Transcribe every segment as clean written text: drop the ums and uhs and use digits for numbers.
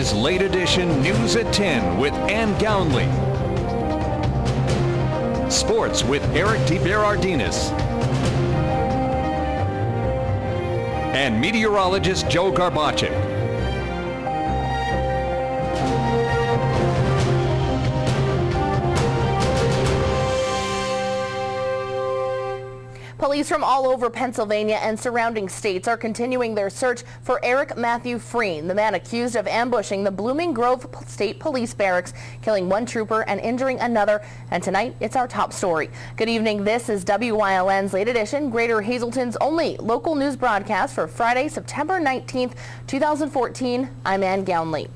is Late Edition News at 10 with Ann Gownley. Sports with Eric DeBerardinis. And meteorologist Joe Garbacek. Police from all over Pennsylvania and surrounding states are continuing their search for Eric Matthew Freen, the man accused of ambushing the Blooming Grove State Police Barracks, killing one trooper and injuring another. And tonight, it's our top story. Good evening. This is WYLN's Late Edition, Greater Hazelton's only local news broadcast for Friday, September 19th, 2014. I'm Ann Gownley.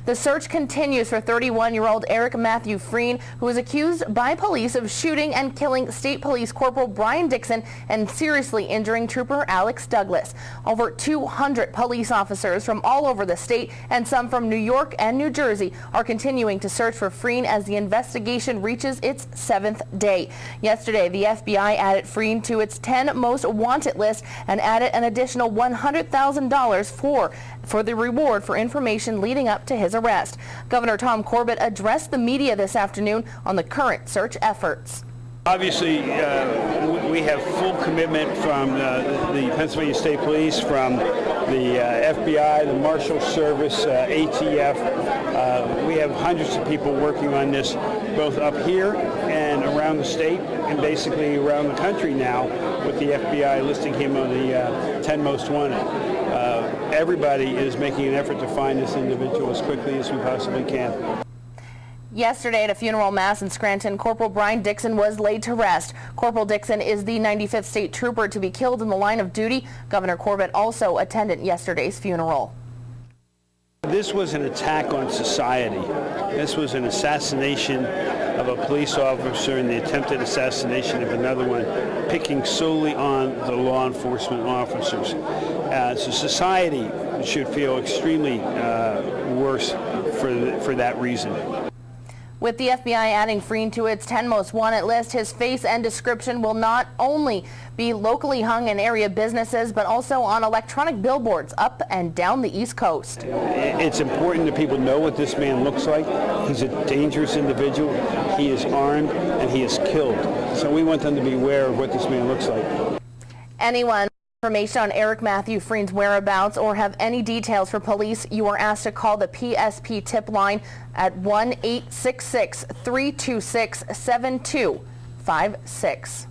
The search continues for 31-year-old Eric Matthew Freen, who is accused by police of shooting and killing State Police Corporal Brian Dixon and seriously injuring Trooper Alex Douglas. Over 200 police officers from all over the state and some from New York and New Jersey are continuing to search for Freen as the investigation reaches its 7th day. Yesterday, the FBI added Freen to its 10 most wanted list and added an additional $100,000 for the reward for information leading up to his arrest. Governor Tom Corbett addressed the media this afternoon on the current search efforts. Obviously, we have full commitment from the Pennsylvania State Police, from the FBI, the Marshal Service, ATF. We have hundreds of people working on this, both up here and around the state, and basically around the country now, with the FBI listing him on the 10 most wanted. Everybody is making an effort to find this individual as quickly as we possibly can. Yesterday at a funeral mass in Scranton, Corporal Brian Dixon was laid to rest. Corporal Dixon is the 95th state trooper to be killed in the line of duty. Governor Corbett also attended yesterday's funeral. This was an attack on society. This was an assassination of a police officer and the attempted assassination of another one, picking solely on the law enforcement officers. So society should feel extremely worse for that reason. With the FBI adding Freen to its 10 most wanted list, his face and description will not only be locally hung in area businesses, but also on electronic billboards up and down the East Coast. It's important that people know what this man looks like. He's a dangerous individual. He is armed and he is killed. So we want them to be aware of what this man looks like. Anyone information on Eric Matthew Freen's whereabouts or have any details for police, you are asked to call the PSP tip line at 1-866-326-7256.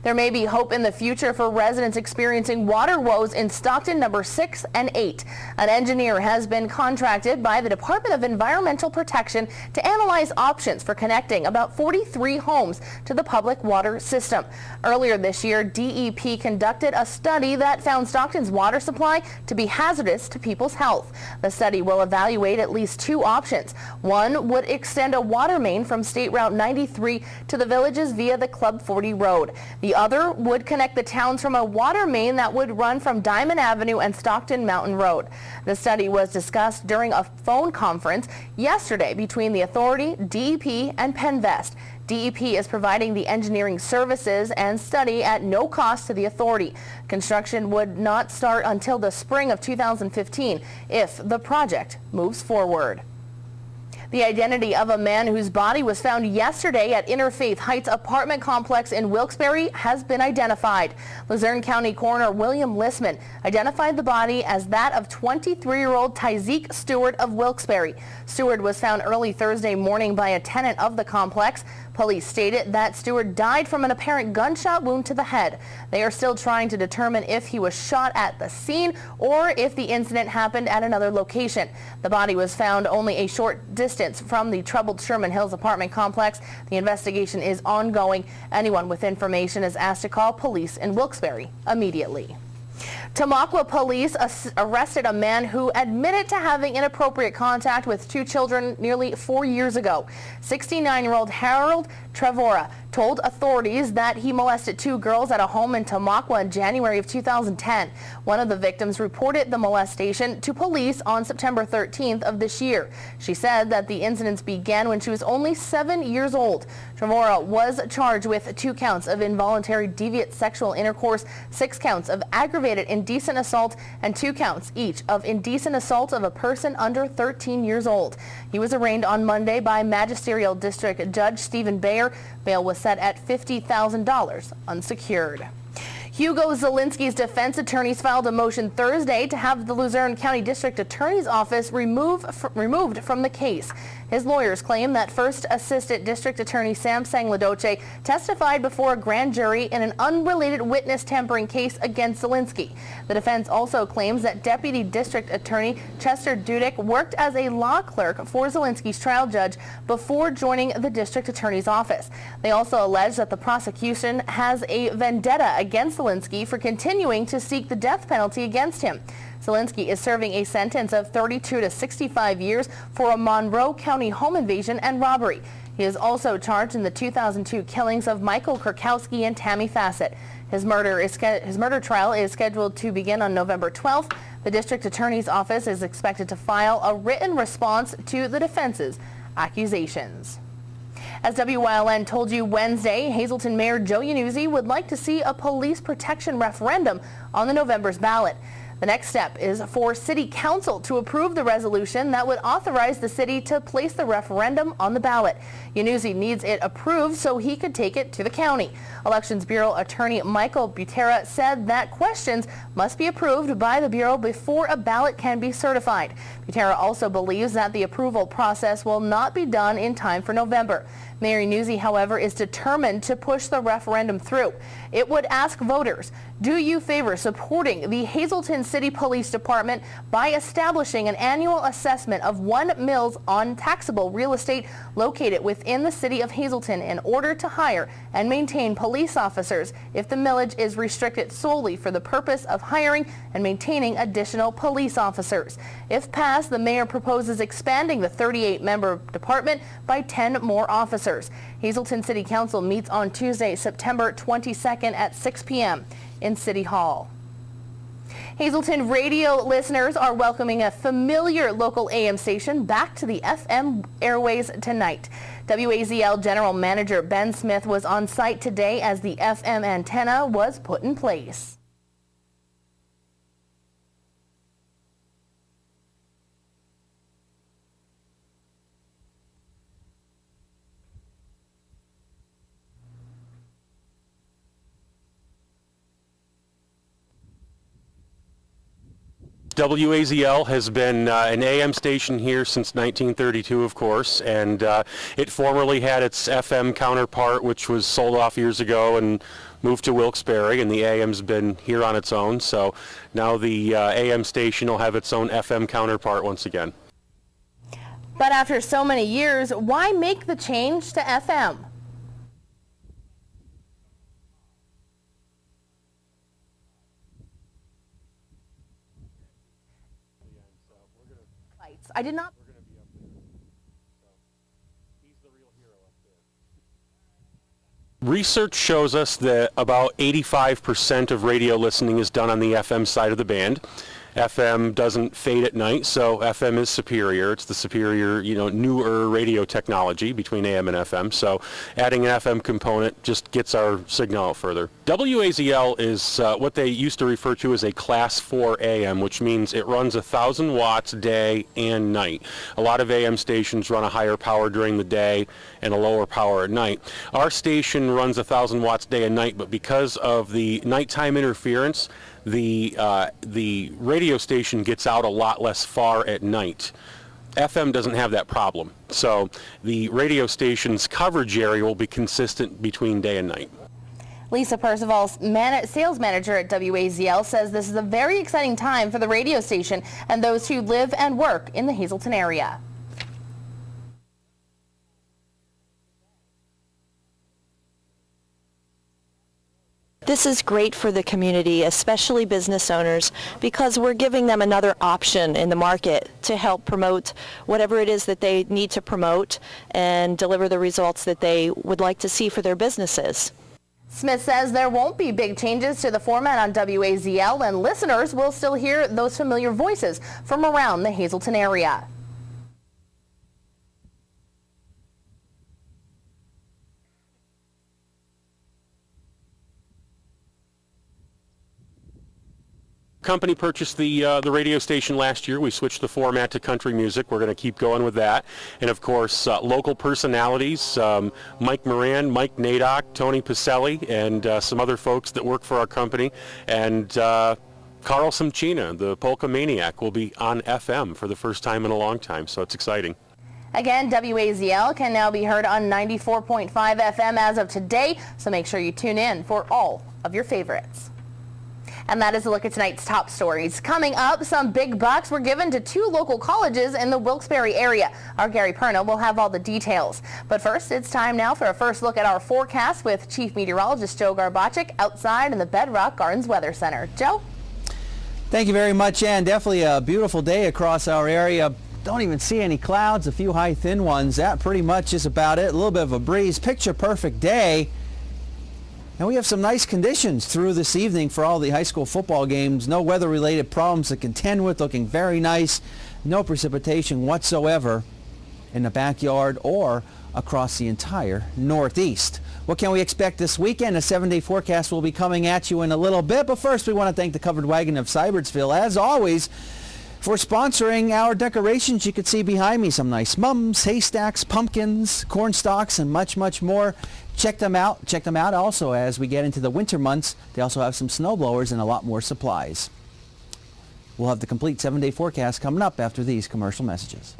There may be hope in the future for residents experiencing water woes in Stockton number 6 and 8. An engineer has been contracted by the Department of Environmental Protection to analyze options for connecting about 43 homes to the public water system. Earlier this year, DEP conducted a study that found Stockton's water supply to be hazardous to people's health. The study will evaluate at least two options. One would extend a water main from State Route 93 to the villages via the Club 40 road. The other would connect the towns from a water main that would run from Diamond Avenue and Stockton Mountain Road. The study was discussed during a phone conference yesterday between the authority, DEP, and Penvest. DEP is providing the engineering services and study at no cost to the authority. Construction would not start until the spring of 2015 if the project moves forward. The identity of a man whose body was found yesterday at Interfaith Heights apartment complex in Wilkes-Barre has been identified. Luzerne County Coroner William Lissman identified the body as that of 23-year-old Tyzeek Stewart of Wilkes-Barre. Stewart was found early Thursday morning by a tenant of the complex. Police stated that Stewart died from an apparent gunshot wound to the head. They are still trying to determine if he was shot at the scene or if the incident happened at another location. The body was found only a short distance from the troubled Sherman Hills apartment complex. The investigation is ongoing. Anyone with information is asked to call police in Wilkes-Barre immediately. Tamaqua police arrested a man who admitted to having inappropriate contact with two children nearly 4 years ago. 69-year-old Harold Trevora told authorities that he molested two girls at a home in Tamaqua in January of 2010. One of the victims reported the molestation to police on September 13th of this year. She said that the incidents began when she was only 7 years old. Trevora was charged with 2 counts of involuntary deviant sexual intercourse, 6 counts of aggravated indecent assault and 2 counts each of indecent assault of a person under 13 years old. He was arraigned on Monday by Magisterial District Judge Stephen Bayer. Bail was set at $50,000 unsecured. Hugo Zielinski's defense attorneys filed a motion Thursday to have the Luzerne County District Attorney's Office removed from the case. His lawyers claim that First Assistant District Attorney Sam Sangladoce testified before a grand jury in an unrelated witness tampering case against Zielinski. The defense also claims that Deputy District Attorney Chester Dudek worked as a law clerk for Zielinski's trial judge before joining the District Attorney's office. They also allege that the prosecution has a vendetta against Zielinski for continuing to seek the death penalty against him. Zielinski is serving a sentence of 32 to 65 years for a Monroe County home invasion and robbery. He is also charged in the 2002 killings of Michael Kurkowski and Tammy Fassett. His murder trial is scheduled to begin on November 12th. The district attorney's office is expected to file a written response to the defense's accusations. As WYLN told you Wednesday, Hazleton Mayor Joe Yanuzzi would like to see a police protection referendum on the November's ballot. The next step is for City Council to approve the resolution that would authorize the city to place the referendum on the ballot. Yanuzzi needs it approved so he could take it to the county. Elections Bureau Attorney Michael Butera said that questions must be approved by the Bureau before a ballot can be certified. Butera also believes that the approval process will not be done in time for November. Mayor Yanuzzi, however, is determined to push the referendum through. It would ask voters, do you favor supporting the Hazleton City Police Department by establishing an annual assessment of 1 mills on taxable real estate located within the city of Hazleton in order to hire and maintain police officers if the millage is restricted solely for the purpose of hiring and maintaining additional police officers? If passed, the mayor proposes expanding the 38-member department by 10 more officers. Hazleton City Council meets on Tuesday, September 22nd at 6 p.m. in City Hall. Hazleton radio listeners are welcoming a familiar local AM station back to the FM airways tonight. WAZL General Manager Ben Smith was on site today as the FM antenna was put in place. WAZL has been an AM station here since 1932, of course, and it formerly had its FM counterpart, which was sold off years ago and moved to Wilkes-Barre, and the AM's been here on its own, so now the AM station will have its own FM counterpart once again. But after so many years, why make the change to FM? I did not. Research shows us that about 85% of radio listening is done on the FM side of the band. FM doesn't fade at night, so FM is superior. It's the superior, newer radio technology between AM and FM. So adding an FM component just gets our signal out further. WAZL is what they used to refer to as a Class 4 AM, which means it runs 1,000 watts day and night. A lot of AM stations run a higher power during the day and a lower power at night. Our station runs 1,000 watts day and night, but because of the nighttime interference, the radio station gets out a lot less far at night. FM doesn't have that problem, so the radio station's coverage area will be consistent between day and night. Lisa Percival, sales manager at WAZL, says this is a very exciting time for the radio station and those who live and work in the Hazleton area. This is great for the community, especially business owners, because we're giving them another option in the market to help promote whatever it is that they need to promote and deliver the results that they would like to see for their businesses. Smith says there won't be big changes to the format on WAZL, and listeners will still hear those familiar voices from around the Hazleton area. Company purchased the radio station last year. We switched the format to country music. We're going to keep going with that. And of course, local personalities, Mike Moran, Mike Nadok, Tony Pacelli, and some other folks that work for our company. And Carl Simchina, the Polka Maniac, will be on FM for the first time in a long time, so it's exciting. Again, WAZL can now be heard on 94.5 FM as of today, so make sure you tune in for all of your favorites. And that is a look at tonight's top stories. Coming up, some big bucks were given to 2 local colleges in the Wilkes-Barre area. Our Gary Perna will have all the details. But first, it's time now for a first look at our forecast with Chief Meteorologist Joe Garbacik outside in the Bedrock Gardens Weather Center. Joe? Thank you very much, Ann. Definitely a beautiful day across our area. Don't even see any clouds, a few high thin ones. That pretty much is about it. A little bit of a breeze. Picture perfect day. And we have some nice conditions through this evening for all the high school football games. No weather-related problems to contend with. Looking very nice. No precipitation whatsoever in the backyard or across the entire Northeast. What can we expect this weekend? A 7-day forecast will be coming at you in a little bit. But first, we want to thank the Covered Wagon of Seibertsville, as always, for sponsoring our decorations. You can see behind me some nice mums, haystacks, pumpkins, corn stalks, and much, much more. Check them out. Check them out also as we get into the winter months. They also have some snow blowers and a lot more supplies. We'll have the complete 7-day forecast coming up after these commercial messages.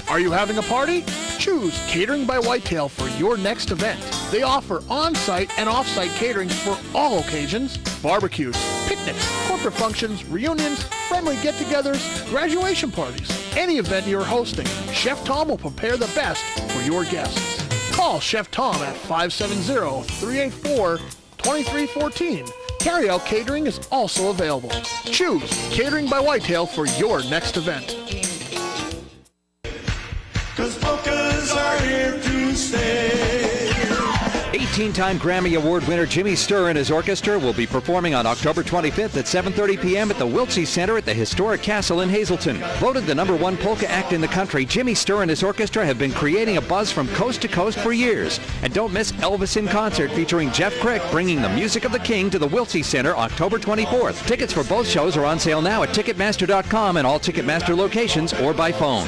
Are you having a party? Choose Catering by Whitetail for your next event. They offer on-site and off-site catering for all occasions: barbecues, picnics, corporate functions, reunions, friendly get-togethers, graduation parties. Any event you're hosting, Chef Tom will prepare the best for your guests. Call Chef Tom at 570-384-2314. Carry-out catering is also available. Choose Catering by Whitetail for your next event. 'Cause polkas are here to stay. 18-time Grammy Award winner Jimmy Sturr and his orchestra will be performing on October 25th at 7:30 p.m. at the Wiltsey Center at the historic castle in Hazleton. Voted the #1 polka act in the country, Jimmy Sturr and his orchestra have been creating a buzz from coast to coast for years. And don't miss Elvis in concert featuring Jeff Crick, bringing the music of the king to the Wiltsey Center October 24th. Tickets for both shows are on sale now at Ticketmaster.com and all Ticketmaster locations or by phone.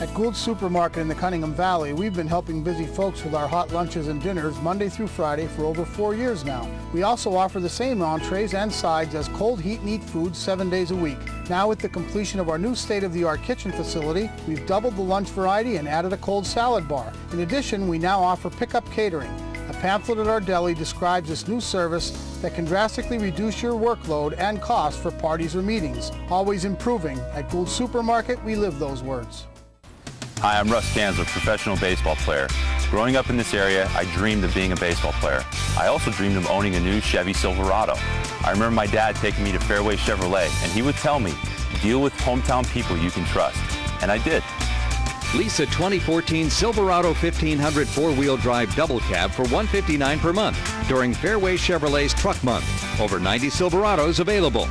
At Gould's Supermarket in the Cunningham Valley, we've been helping busy folks with our hot lunches and dinners Monday through Friday for over 4 years now. We also offer the same entrees and sides as cold heat and eat food 7 days a week. Now with the completion of our new state-of-the-art kitchen facility, we've doubled the lunch variety and added a cold salad bar. In addition, we now offer pickup catering. A pamphlet at our deli describes this new service that can drastically reduce your workload and cost for parties or meetings. Always improving. At Gould's Supermarket, we live those words. Hi, I'm Russ Kanzler, professional baseball player. Growing up in this area, I dreamed of being a baseball player. I also dreamed of owning a new Chevy Silverado. I remember my dad taking me to Fairway Chevrolet, and he would tell me, deal with hometown people you can trust. And I did. Lease a 2014 Silverado 1500 four-wheel drive double cab for $159 per month during Fairway Chevrolet's Truck Month. Over 90 Silverados available.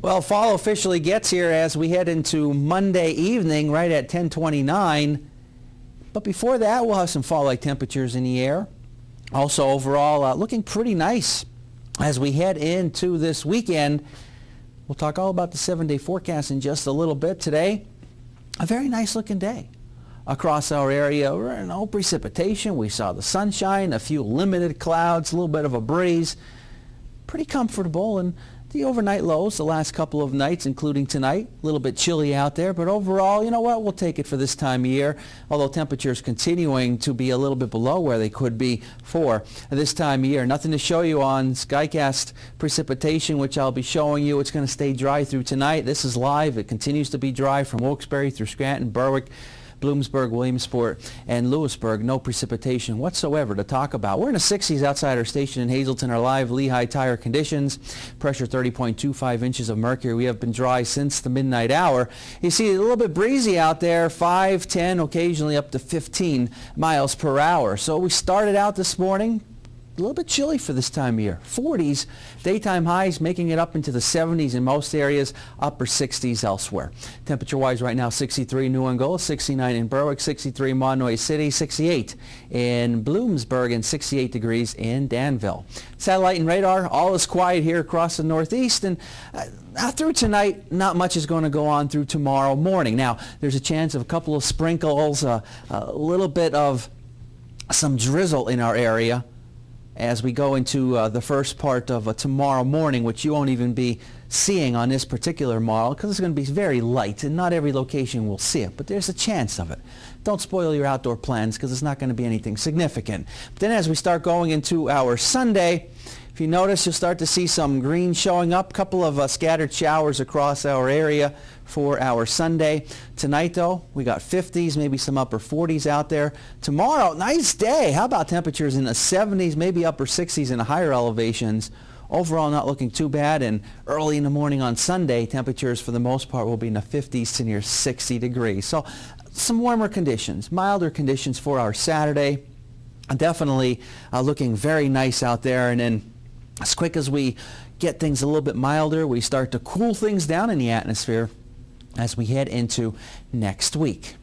Well, fall officially gets here as we head into Monday evening right at 10:29. But before that, we'll have some fall-like temperatures in the air. Also, overall, looking pretty nice as we head into this weekend. We'll talk all about the 7-day forecast in just a little bit today. A very nice-looking day across our area. No precipitation. We saw the sunshine, a few limited clouds, a little bit of a breeze. Pretty comfortable, and the overnight lows the last couple of nights, including tonight, a little bit chilly out there, but overall, you know what, we'll take it for this time of year, although temperatures continuing to be a little bit below where they could be for this time of year. Nothing to show you on Skycast precipitation, which I'll be showing you. It's going to stay dry through tonight. This is live. It continues to be dry from Wilkes-Barre through Scranton, Berwick, Bloomsburg, Williamsport, and Lewisburg. No precipitation whatsoever to talk about. We're in the 60s outside our station in Hazelton. Our live Lehigh tire conditions. Pressure 30.25 inches of mercury. We have been dry since the midnight hour. You see a little bit breezy out there, 5, 10, occasionally up to 15 miles per hour. So we started out this morning a little bit chilly for this time of year. 40s, daytime highs making it up into the 70s in most areas, upper 60s elsewhere. Temperature-wise right now, 63 New Angola, 69 in Berwick, 63 Monterey City, 68 in Bloomsburg, and 68 degrees in Danville. Satellite and radar, all is quiet here across the Northeast, and through tonight, not much is going to go on through tomorrow morning. Now, there's a chance of a couple of sprinkles, a little bit of some drizzle in our area as we go into the first part of tomorrow morning, which you won't even be seeing on this particular model because it's going to be very light and not every location will see it, but there's a chance of it. Don't spoil your outdoor plans because it's not going to be anything significant. But then as we start going into our Sunday, if you notice, you'll start to see some green showing up, a couple of scattered showers across our area for our Sunday. Tonight, though, we got 50s, maybe some upper 40s out there. Tomorrow, nice day. How about temperatures in the 70s, maybe upper 60s in the higher elevations? Overall, not looking too bad. And early in the morning on Sunday, temperatures for the most part will be in the 50s to near 60 degrees. So some warmer conditions, milder conditions for our Saturday. Definitely looking very nice out there. And then as quick as we get things a little bit milder, we start to cool things down in the atmosphere as we head into next week.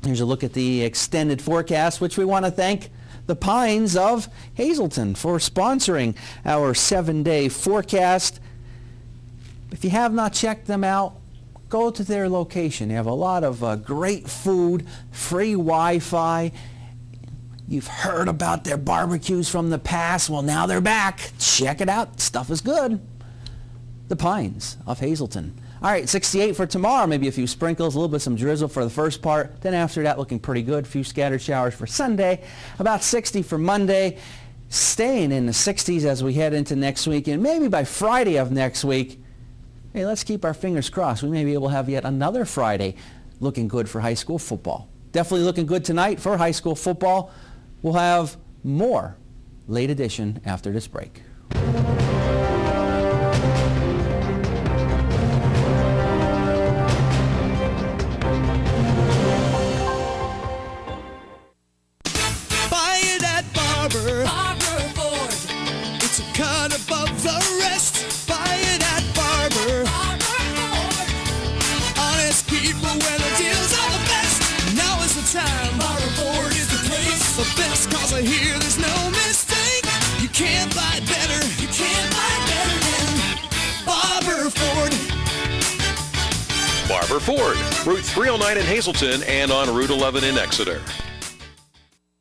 Here's a look at the extended forecast, which we want to thank the Pines of Hazelton for sponsoring our 7-day forecast. If you have not checked them out, go to their location. They have a lot of great food, free Wi-Fi. You've heard about their barbecues from the past. Well, now they're back. Check it out. Stuff is good. The Pines of Hazelton. All right, 68 for tomorrow. Maybe a few sprinkles, a little bit some drizzle for the first part. Then after that, looking pretty good. A few scattered showers for Sunday. About 60 for Monday. Staying in the 60s as we head into next week. And maybe by Friday of next week, hey, let's keep our fingers crossed. We may be able to have yet another Friday looking good for high school football. Definitely looking good tonight for high school football. We'll have more late edition after this break. Buy it at Barber Ford. It's a cut above the rest. Buy it at Barber Ford. Honest people where the deals are the best. Now is the time. Barber Ford is the place. The best cause I hear there's no mistake. You can't buy better. You can't buy better than Barber Ford. Barber Ford, Route 309 in Hazelton and on Route 11 in Exeter.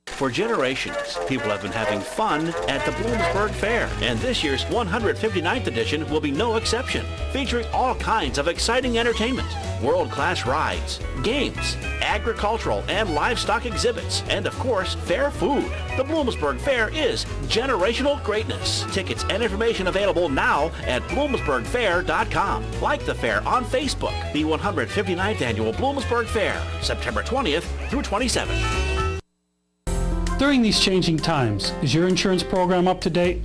For generations, people have been having fun at the Bloomsburg Fair, and this year's 159th edition will be no exception, featuring all kinds of exciting entertainment, world-class rides, games, agricultural and livestock exhibits, and of course, fair food. The Bloomsburg Fair is generational greatness. Tickets and information available now at bloomsburgfair.com. Like the fair on Facebook. The 159th Annual Bloomsburg Fair, September 20th through 27th. During these changing times, is your insurance program up to date?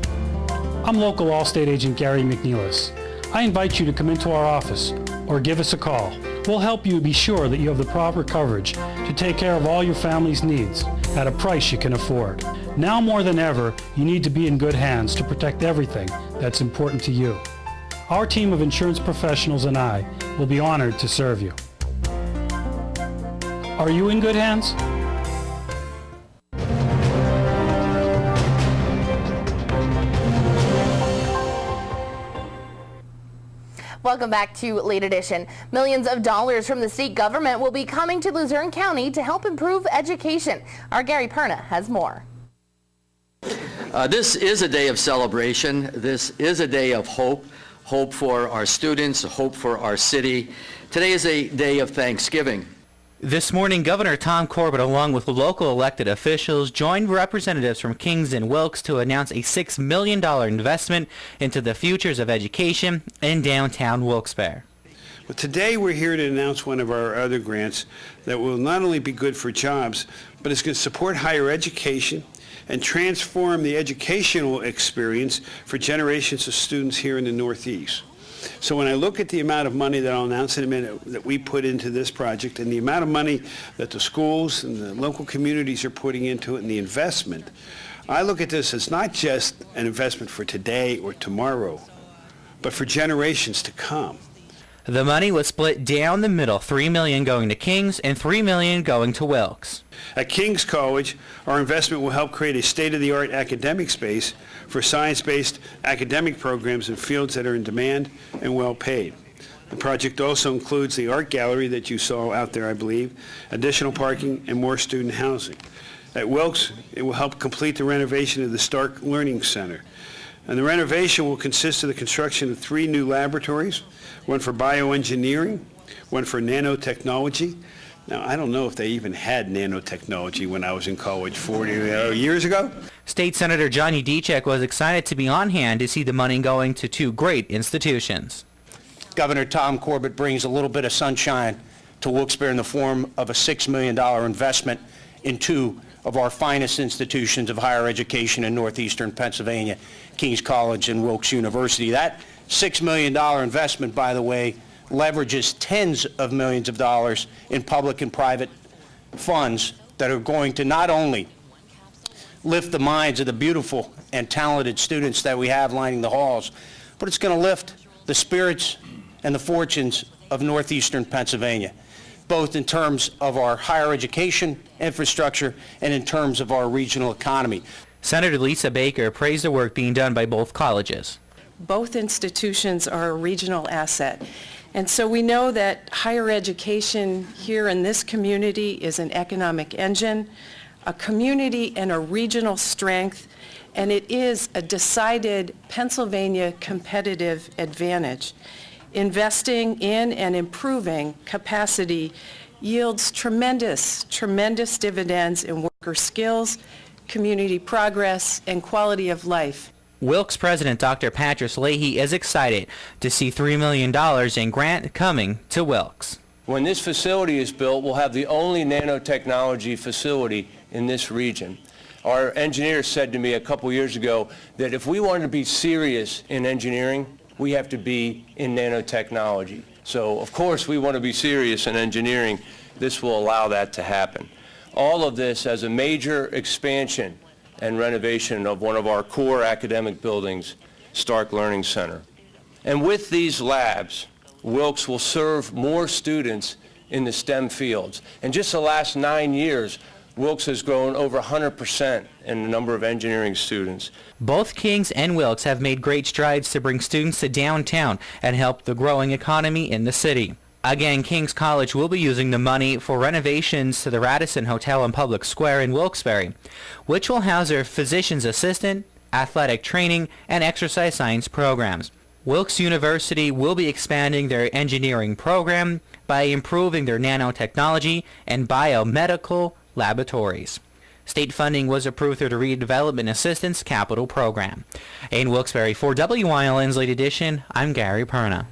I'm local Allstate agent Gary McNeilis. I invite you to come into our office or give us a call. We'll help you be sure that you have the proper coverage to take care of all your family's needs at a price you can afford. Now more than ever, you need to be in good hands to protect everything that's important to you. Our team of insurance professionals and I will be honored to serve you. Are you in good hands? Welcome back to Late Edition. Millions of dollars from the state government will be coming to Luzerne County to help improve education. Our Gary Perna has more. This is a day of celebration. This is a day of hope. Hope for our students, hope for our city. Today is a day of Thanksgiving. This morning, Governor Tom Corbett, along with local elected officials, joined representatives from Kings and Wilkes to announce a $6 million investment into the futures of education in downtown Wilkes-Barre. Well, today we're here to announce one of our other grants that will not only be good for jobs, but it's going to support higher education and transform the educational experience for generations of students here in the Northeast. So when I look at the amount of money that I'll announce in a minute that we put into this project and the amount of money that the schools and the local communities are putting into it and the investment, I look at this as not just an investment for today or tomorrow, but for generations to come. The money was split down the middle, $3 million going to King's and $3 million going to Wilkes. At King's College, our investment will help create a state-of-the-art academic space for science-based academic programs in fields that are in demand and well paid. The project also includes the art gallery that you saw out there, I believe, additional parking, and more student housing. At Wilkes, it will help complete the renovation of the Stark Learning Center. And the renovation will consist of the construction of 3 new laboratories, one for bioengineering, one for nanotechnology. Now, I don't know if they even had nanotechnology when I was in college 40 years ago. State Senator Johnny Dechek was excited to be on hand to see the money going to 2 great institutions. Governor Tom Corbett brings a little bit of sunshine to Wilkes-Barre in the form of a $6 million investment in 2 of our finest institutions of higher education in northeastern Pennsylvania, King's College and Wilkes University. That $6 million investment, by the way, leverages tens of millions of dollars in public and private funds that are going to not only lift the minds of the beautiful and talented students that we have lining the halls, but it's going to lift the spirits and the fortunes of northeastern Pennsylvania, both in terms of our higher education infrastructure and in terms of our regional economy. Senator Lisa Baker praised the work being done by both colleges. Both institutions are a regional asset. And so we know that higher education here in this community is an economic engine, a community and a regional strength, and it is a decided Pennsylvania competitive advantage. Investing in and improving capacity yields tremendous dividends in worker skills, community progress, and quality of life. Wilkes President Dr. Patrice Leahy is excited to see $3 million in grant coming to Wilkes. When this facility is built, we'll have the only nanotechnology facility in this region. Our engineer said to me a couple years ago that if we wanted to be serious in engineering, we have to be in nanotechnology. So, of course, we want to be serious in engineering. This will allow that to happen. All of this as a major expansion and renovation of one of our core academic buildings, Stark Learning Center. And with these labs, Wilkes will serve more students in the STEM fields. In just the last 9 years, Wilkes has grown over 100% in the number of engineering students. Both King's and Wilkes have made great strides to bring students to downtown and help the growing economy in the city. Again, King's College will be using the money for renovations to the Radisson Hotel and Public Square in Wilkes-Barre, which will house their physician's assistant, athletic training, and exercise science programs. Wilkes University will be expanding their engineering program by improving their nanotechnology and biomedical laboratories. State funding was approved through the Redevelopment Assistance Capital Program. In Wilkes-Barre, for WYLN's Late Edition, I'm Gary Perna.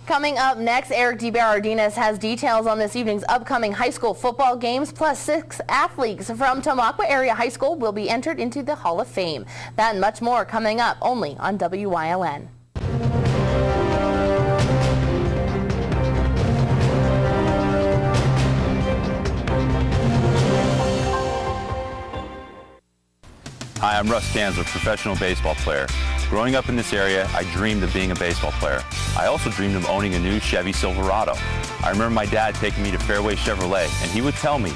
Coming up next, Eric DeBarardinas has details on this evening's upcoming high school football games, plus 6 athletes from Tamaqua Area High School will be entered into the Hall of Fame. That and much more coming up only on WYLN. Hi, I'm Russ Kanzler, professional baseball player. Growing up in this area, I dreamed of being a baseball player. I also dreamed of owning a new Chevy Silverado. I remember my dad taking me to Fairway Chevrolet, and he would tell me,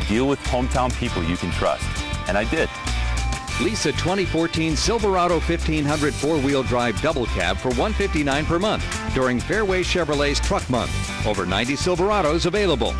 deal with hometown people you can trust. And I did. Lease a 2014 Silverado 1500 four-wheel drive double cab for $159 per month during Fairway Chevrolet's Truck Month. Over 90 Silverados available.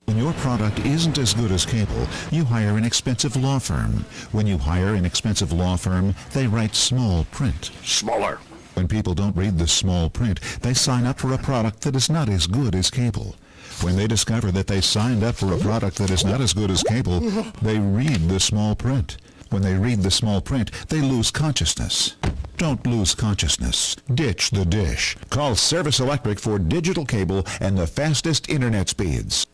When your product isn't as good as cable, you hire an expensive law firm. When you hire an expensive law firm, they write small print. Smaller. When people don't read the small print, they sign up for a product that is not as good as cable. When they discover that they signed up for a product that is not as good as cable, they read the small print. When they read the small print, they lose consciousness. Don't lose consciousness. Ditch the dish. Call Service Electric for digital cable and the fastest internet speeds.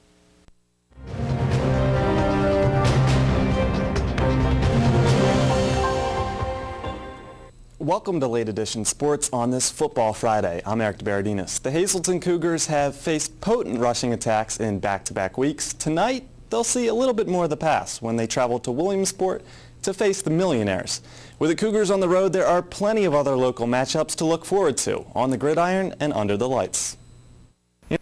Welcome to Late Edition Sports on this Football Friday. I'm Eric DeBaradinas. The Hazleton Cougars have faced potent rushing attacks in back-to-back weeks. Tonight, they'll see a little bit more of the pass when they travel to Williamsport to face the Millionaires. With the Cougars on the road, there are plenty of other local matchups to look forward to on the gridiron and under the lights.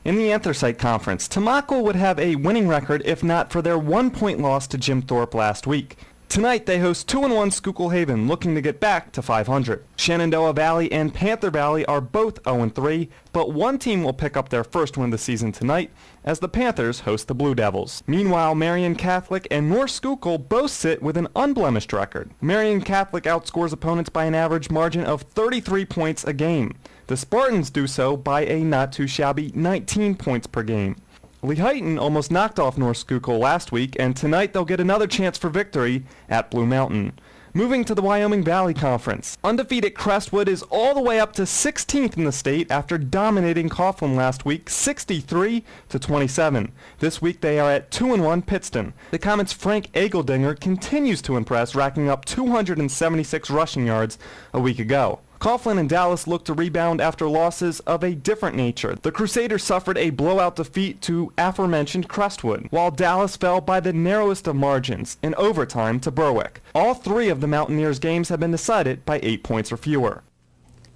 In the Anthracite Conference, Tamaqua would have a winning record if not for their 1-point loss to Jim Thorpe last week. Tonight, they host 2-1 Schuylkill Haven, looking to get back to 500. Shenandoah Valley and Panther Valley are both 0-3, but one team will pick up their first win of the season tonight, as the Panthers host the Blue Devils. Meanwhile, Marion Catholic and North Schuylkill both sit with an unblemished record. Marion Catholic outscores opponents by an average margin of 33 points a game. The Spartans do so by a not-too-shabby 19 points per game. Lehighton almost knocked off North Schuylkill last week, and tonight they'll get another chance for victory at Blue Mountain. Moving to the Wyoming Valley Conference, undefeated Crestwood is all the way up to 16th in the state after dominating Coughlin last week 63-27. This week they are at 2-1 Pittston. The Comet's Frank Egeldinger continues to impress, racking up 276 rushing yards a week ago. Coughlin and Dallas look to rebound after losses of a different nature. The Crusaders suffered a blowout defeat to aforementioned Crestwood, while Dallas fell by the narrowest of margins in overtime to Berwick. All three of the Mountaineers' games have been decided by 8 points or fewer.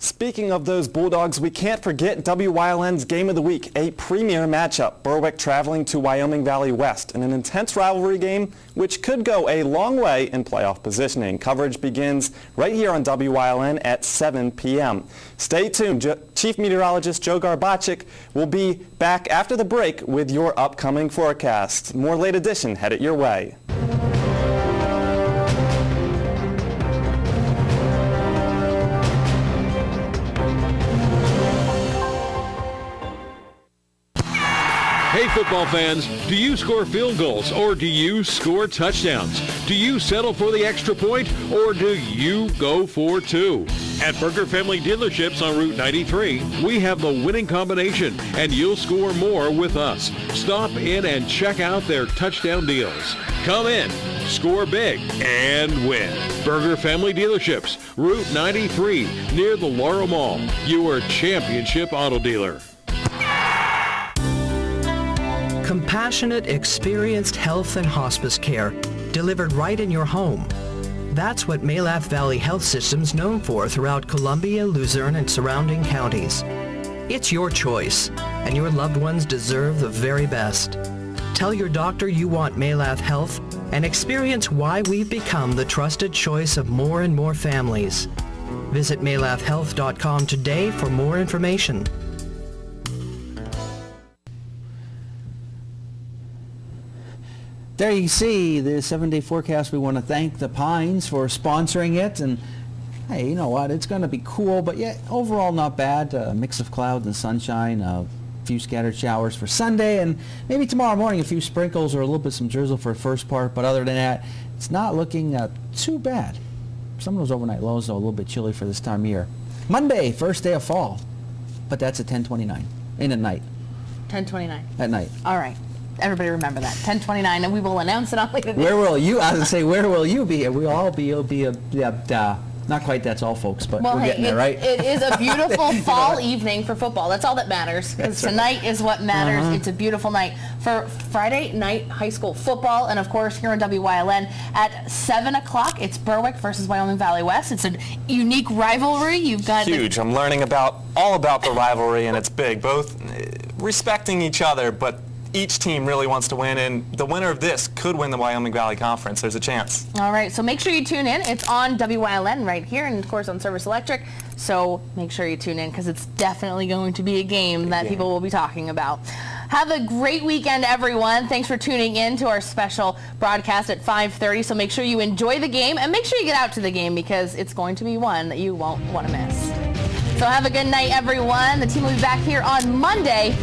Speaking of those Bulldogs, we can't forget WYLN's Game of the Week, a premier matchup. Berwick traveling to Wyoming Valley West in an intense rivalry game which could go a long way in playoff positioning. Coverage begins right here on WYLN at 7 p.m. Stay tuned. Chief Meteorologist Joe Garbacik will be back after the break with your upcoming forecast. More Late Edition headed your way. Hey football fans, do you score field goals or do you score touchdowns? Do you settle for the extra point or do you go for two? At Burger Family Dealerships on Route 93, we have the winning combination and you'll score more with us. Stop in and check out their touchdown deals. Come in, score big, and win. Burger Family Dealerships, Route 93, near the Laurel Mall, your championship auto dealer. Compassionate, experienced health and hospice care delivered right in your home. That's what Malath Valley Health System's known for throughout Columbia, Luzerne, and surrounding counties. It's your choice, and your loved ones deserve the very best. Tell your doctor you want Malath Health and experience why we've become the trusted choice of more and more families. Visit malathhealth.com today for more information. There you see the 7-day forecast. We want to thank the Pines for sponsoring it. And hey, you know what? It's going to be cool, but yeah, overall not bad. A mix of clouds and sunshine, a few scattered showers for Sunday, and maybe tomorrow morning a few sprinkles or a little bit some drizzle for the first part. But other than that, it's not looking too bad. Some of those overnight lows, though, a little bit chilly for this time of year. Monday, first day of fall, but that's at 10:29 in the night. 10:29. At night. All right. Everybody remember that. 10:29, and we will announce it on later. Where will you? I was going to say, where will you be? We'll all be. It'll be not quite that's all, folks, but we're getting there, right? It is a beautiful fall evening for football. That's all that matters, because tonight is what matters. It's a beautiful night for Friday night high school football, and of course here on WYLN at 7 o'clock, it's Berwick versus Wyoming Valley West. It's a unique rivalry. You've got huge. I'm learning all about the rivalry, and it's big. Both respecting each other, but each team really wants to win, and the winner of this could win the Wyoming Valley Conference. There's a chance. All right, so make sure you tune in. It's on WYLN right here, and of course on Service Electric. So make sure you tune in, because it's definitely going to be a game that people will be talking about. Have a great weekend, everyone. Thanks for tuning in to our special broadcast at 5:30. So make sure you enjoy the game, and make sure you get out to the game, because it's going to be one that you won't want to miss. So have a good night, everyone. The team will be back here on Monday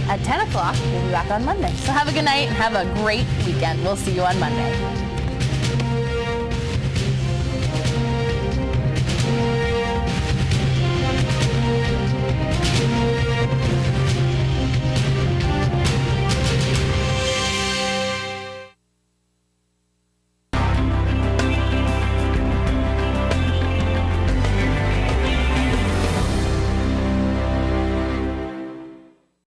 at 10 o'clock. We'll be back on Monday. So have a good night and have a great weekend. We'll see you on Monday.